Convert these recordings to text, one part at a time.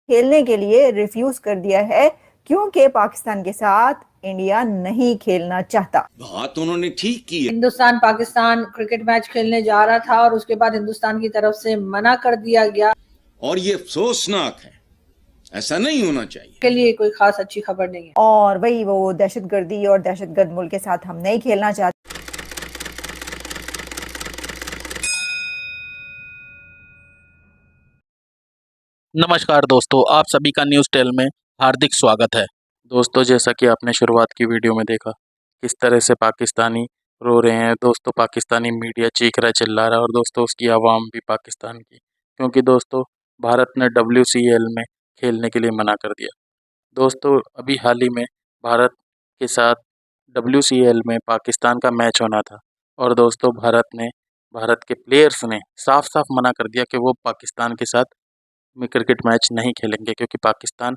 खेलने के लिए रिफ्यूज कर दिया है क्योंकि पाकिस्तान के साथ इंडिया नहीं खेलना चाहता। बात उन्होंने ठीक की है। हिंदुस्तान पाकिस्तान क्रिकेट मैच खेलने जा रहा था और उसके बाद हिंदुस्तान की तरफ से मना कर दिया गया और ये अफसोसनाक है, ऐसा नहीं होना चाहिए। के लिए कोई खास अच्छी खबर नहीं है। और वही वो दहशतगर्दी और दहशतगर्द मुल्क के साथ हम नहीं खेलना चाहते। नमस्कार दोस्तों, आप सभी का न्यूज़ टेल में हार्दिक स्वागत है। दोस्तों, जैसा कि आपने शुरुआत की वीडियो में देखा किस तरह से पाकिस्तानी रो रहे हैं। दोस्तों, पाकिस्तानी मीडिया चीख रहा चिल्ला रहा है और दोस्तों उसकी आवाम भी पाकिस्तान की, क्योंकि दोस्तों भारत ने WCL में खेलने के लिए मना कर दिया। दोस्तों, अभी हाल ही में भारत के साथ WCL में पाकिस्तान का मैच होना था और दोस्तों भारत के प्लेयर्स ने साफ साफ मना कर दिया कि वो पाकिस्तान के साथ में क्रिकेट मैच नहीं खेलेंगे, क्योंकि पाकिस्तान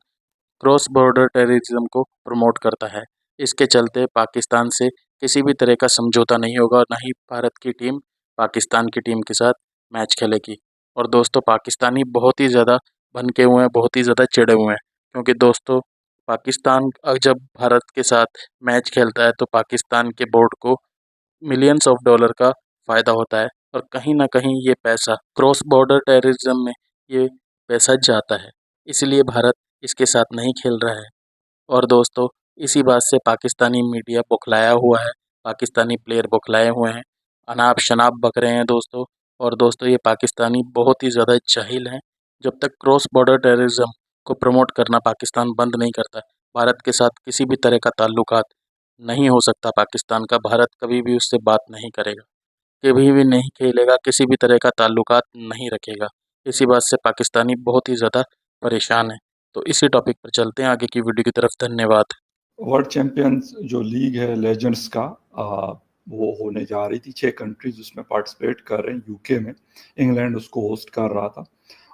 क्रॉस बॉर्डर टेररिज्म को प्रमोट करता है। इसके चलते पाकिस्तान से किसी भी तरह का समझौता नहीं होगा और ना ही भारत की टीम पाकिस्तान की टीम के साथ मैच खेलेगी। और दोस्तों पाकिस्तानी बहुत ही ज़्यादा भनके हुए हैं, बहुत ही ज़्यादा चिढ़े हुए हैं, क्योंकि दोस्तों पाकिस्तान जब भारत के साथ मैच खेलता है तो पाकिस्तान के बोर्ड को मिलियंस ऑफ डॉलर का फ़ायदा होता है और कहीं ना कहीं ये पैसा क्रॉस बॉर्डर टेररिज्म में ये पैसा जाता है, इसलिए भारत इसके साथ नहीं खेल रहा है। और दोस्तों इसी बात से पाकिस्तानी मीडिया बौखलाया हुआ है, पाकिस्तानी प्लेयर बौखलाए हुए हैं, अनाप शनाप बक रहे हैं दोस्तों। और दोस्तों ये पाकिस्तानी बहुत ही ज़्यादा जाहिल हैं। जब तक क्रॉस बॉर्डर टेररिज्म को प्रमोट करना पाकिस्तान बंद नहीं करता, भारत के साथ किसी भी तरह का ताल्लुकात नहीं हो सकता पाकिस्तान का। भारत कभी भी उससे बात नहीं करेगा, कभी भी नहीं खेलेगा, किसी भी तरह का ताल्लुकात नहीं रखेगा। इसी बात से पाकिस्तानी बहुत ही ज़्यादा परेशान है। तो इसी टॉपिक पर चलते हैं आगे की वीडियो की तरफ। धन्यवाद। वर्ल्ड चैंपियंस जो लीग है लेजेंड्स का, वो होने जा रही थी। 6 कंट्रीज उसमें पार्टिसिपेट कर रहे हैं। यूके में इंग्लैंड उसको होस्ट कर रहा था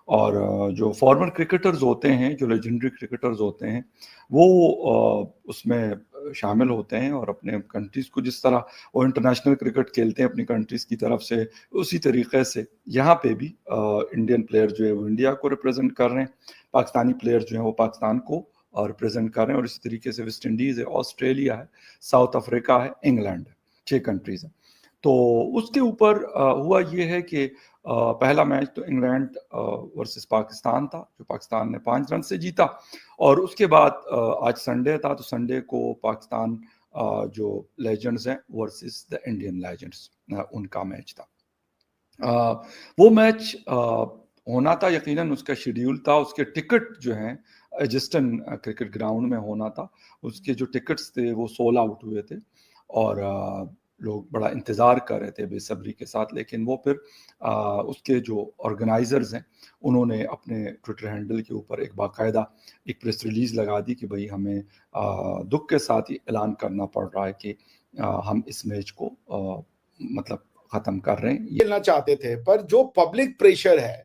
और जो फॉर्मर क्रिकेटर्स होते हैं, जो लेजेंडरी क्रिकेटर्स होते हैं, वो उसमें शामिल होते हैं और अपने कंट्रीज़ को, जिस तरह वो इंटरनेशनल क्रिकेट खेलते हैं अपनी कंट्रीज़ की तरफ से, उसी तरीके से यहाँ पे भी इंडियन प्लेयर जो है वो इंडिया को रिप्रेजेंट कर रहे हैं, पाकिस्तानी प्लेयर जो हैं वो पाकिस्तान को रिप्रेजेंट कर रहे हैं। और इसी तरीके से वेस्ट इंडीज़ है, ऑस्ट्रेलिया है, साउथ अफ्रीका है, इंग्लैंड है, 6 कंट्रीज़ हैं। तो उसके ऊपर हुआ ये है कि पहला मैच तो इंग्लैंड वर्सेस पाकिस्तान था, जो पाकिस्तान ने 5 रन से जीता। और उसके बाद आज संडे था, तो संडे को पाकिस्तान जो लेजेंड्स हैं वर्सेस द इंडियन लेजेंड्स, उनका मैच था। वो मैच होना था, यकीनन उसका शेड्यूल था। उसके टिकट जो हैं एजिस्टन क्रिकेट ग्राउंड में होना था। उसके जो टिकट्स थे वो सोल्ड आउट हुए थे और लोग बड़ा इंतज़ार कर रहे थे बेसब्री के साथ। लेकिन वो फिर उसके जो ऑर्गेनाइजर्स हैं उन्होंने अपने ट्विटर हैंडल के ऊपर एक बाकायदा एक प्रेस रिलीज़ लगा दी कि भाई हमें दुख के साथ ही ऐलान करना पड़ रहा है कि हम इस मैच को मतलब ख़त्म कर रहे हैं। खेलना चाहते थे, पर जो पब्लिक प्रेशर है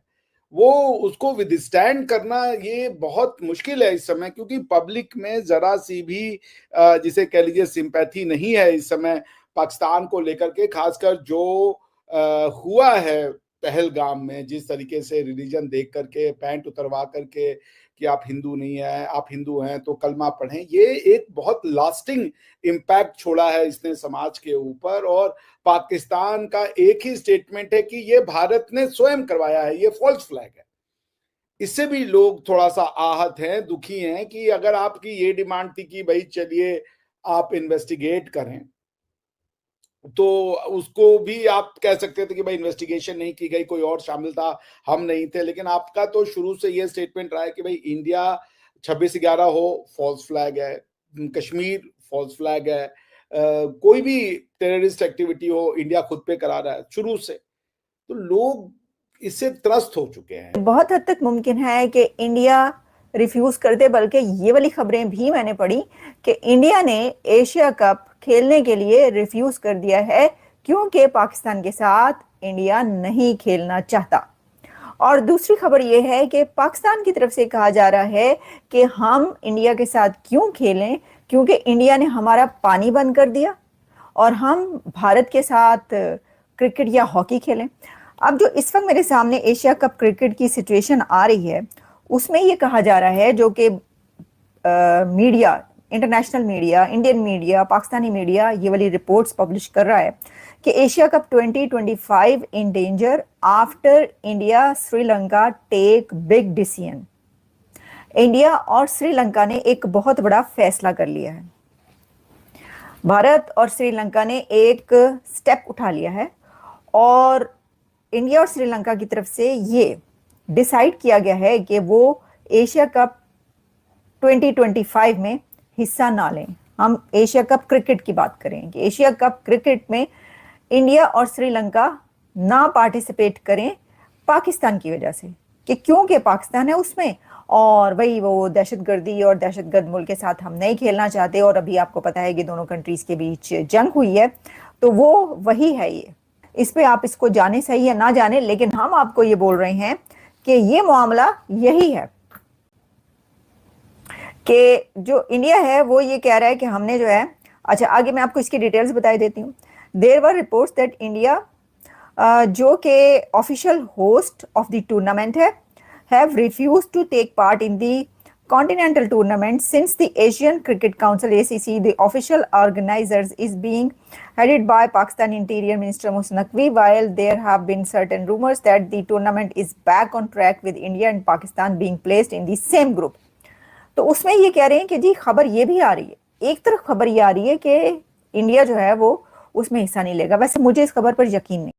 वो उसको विदस्टैंड करना ये बहुत मुश्किल है इस समय, क्योंकि पब्लिक में जरा सी भी जिसे कह लीजिए सिंपैथी नहीं है इस समय पाकिस्तान को लेकर के। खासकर जो हुआ है पहलगाम में, जिस तरीके से रिलीजन देख करके, पैंट उतरवा करके कि आप हिंदू नहीं है, आप हिंदू हैं तो कलमा पढ़ें, ये एक बहुत लास्टिंग इम्पैक्ट छोड़ा है इसने समाज के ऊपर। और पाकिस्तान का एक ही स्टेटमेंट है कि ये भारत ने स्वयं करवाया है, ये फॉल्स फ्लैग है। इससे भी लोग थोड़ा सा आहत हैं, दुखी हैं कि अगर आपकी ये डिमांड थी कि भाई चलिए आप इन्वेस्टिगेट करें, तो उसको भी आप कह सकते थे कि भाई इन्वेस्टिगेशन नहीं की गई, कोई और शामिल था, हम नहीं थे। लेकिन आपका तो शुरू से ये स्टेटमेंट रहा है कि भाई इंडिया 26/11 हो, फॉल्स फ्लैग है, कश्मीर फॉल्स फ्लैग है, कोई भी टेररिस्ट एक्टिविटी हो इंडिया खुद पे करा रहा है शुरू से। तो लोग इससे त्रस्त हो चुके हैं। बहुत हद तक मुमकिन है कि इंडिया रिफ्यूज कर दे, बल्कि ये वाली खबरें भी मैंने पढ़ी कि इंडिया ने एशिया कप खेलने के लिए रिफ्यूज कर दिया है क्योंकि पाकिस्तान के साथ इंडिया नहीं खेलना चाहता। और दूसरी खबर यह है कि पाकिस्तान की तरफ से कहा जा रहा है कि हम इंडिया के साथ क्यों खेलें, क्योंकि इंडिया ने हमारा पानी बंद कर दिया और हम भारत के साथ क्रिकेट या हॉकी खेलें। अब जो इस वक्त मेरे सामने एशिया कप क्रिकेट की सिचुएशन आ रही है, उसमें ये कहा जा रहा है, जो कि media, international media, Indian media, Pakistani media ये वाली रिपोर्ट्स पब्लिश कर रहा है कि Asia cup 2025 in danger after India Sri Lanka take big decision. India और श्रीलंका ने एक बहुत बड़ा फैसला कर लिया है। भारत और श्रीलंका ने एक स्टेप उठा लिया है और इंडिया और श्रीलंका की तरफ से ये डिसाइड किया गया है कि वो एशिया कप 2025 में हिस्सा ना लें। हम एशिया कप क्रिकेट की बात करें कि एशिया कप क्रिकेट में इंडिया और श्रीलंका ना पार्टिसिपेट करें पाकिस्तान की वजह से, कि क्योंकि पाकिस्तान है उसमें और वही वो दहशतगर्दी और दहशतगर्द मुल्क के साथ हम नहीं खेलना चाहते। और अभी आपको पता है कि दोनों कंट्रीज के बीच जंग हुई है, तो वो वही है ये। इस पे आप इसको जाने सही या ना जाने, लेकिन हम आपको ये बोल रहे हैं कि ये मामला यही है कि जो इंडिया है वो ये कह रहा है कि हमने जो है, अच्छा आगे मैं आपको इसकी डिटेल्स बता देती हूँ। There were reports that India जो कि official host of the tournament है, have refused to take part in the continental tournament since the Asian Cricket Council ACC, the official organizers, is being headed by Pakistan Interior Minister Mohsin Naqvi, while there have been certain rumors that the tournament is back on track with India and Pakistan being placed in the same group। तो उसमें ये कह रहे हैं कि जी खबर ये भी आ रही है, एक तरफ खबर ये आ रही है कि इंडिया जो है वो उसमें हिस्सा नहीं लेगा। वैसे मुझे इस खबर पर यकीन नहीं।